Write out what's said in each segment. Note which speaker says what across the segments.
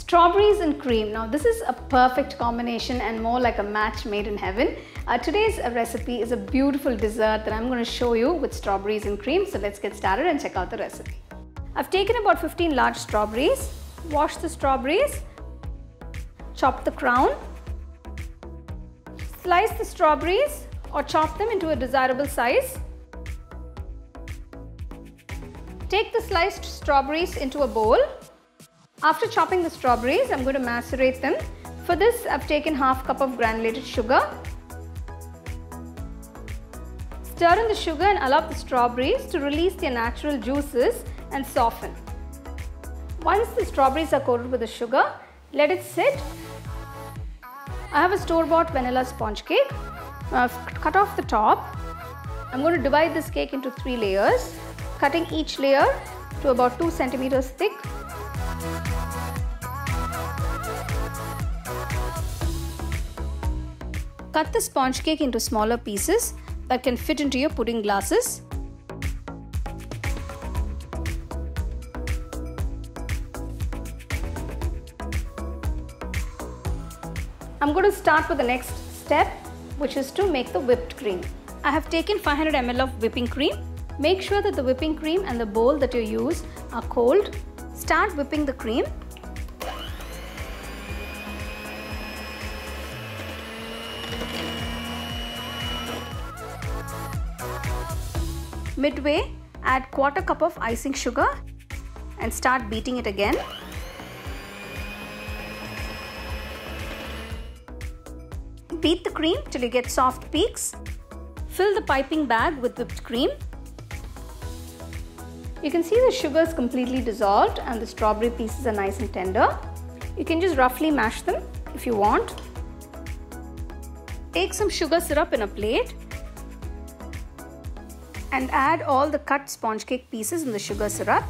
Speaker 1: Strawberries and cream. Now this is a perfect combination and more like a match made in heaven. Today's recipe is a beautiful dessert that I'm going to show you with strawberries and cream. So let's get started and check out the recipe. I've taken about 15 large strawberries, washed the strawberries, chopped the crown, slice the strawberries or chop them into a desirable size. Take the sliced strawberries into a bowl. After chopping the strawberries, I'm going to macerate them. For this, I've taken half cup of granulated sugar. Stir in the sugar and allow the strawberries to release their natural juices and soften. Once the strawberries are coated with the sugar, let it sit. I have a store-bought vanilla sponge cake. I've cut off the top. I'm going to divide this cake into 3 layers, cutting each layer to about 2 centimeters thick. Cut the sponge cake into smaller pieces that can fit into your pudding glasses. I'm going to start with the next step, which is to make the whipped cream. I have taken 500 ml of whipping cream. Make sure that the whipping cream and the bowl that you use are cold. Start whipping the cream. Midway, add quarter cup of icing sugar and start beating it again. Beat the cream till you get soft peaks. Fill the piping bag with whipped cream. You can see the sugar is completely dissolved and the strawberry pieces are nice and tender. You can just roughly mash them if you want. Take some sugar syrup in a plate and add all the cut sponge cake pieces in the sugar syrup.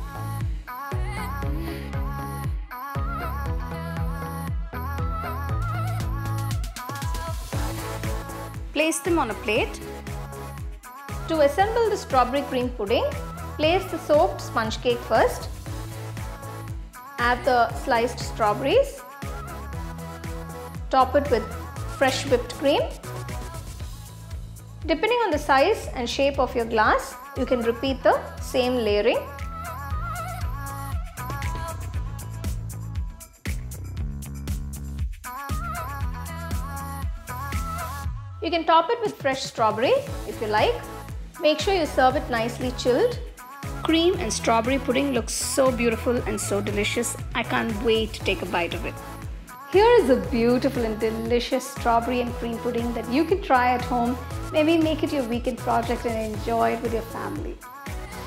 Speaker 1: Place them on a plate. To assemble the strawberry cream pudding, place the soaked sponge cake first. Add the sliced strawberries. Top it with fresh whipped cream. Depending on the size and shape of your glass, you can repeat the same layering. You can top it with fresh strawberry if you like. Make sure you serve it nicely chilled. Cream and strawberry pudding looks so beautiful and so delicious. I can't wait to take a bite of it. Here is a beautiful and delicious strawberry and cream pudding that you can try at home. Maybe make it your weekend project and enjoy it with your family.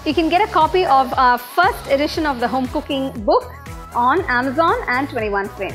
Speaker 1: You can get a copy of our first edition of the home cooking book on Amazon and 21 Frame.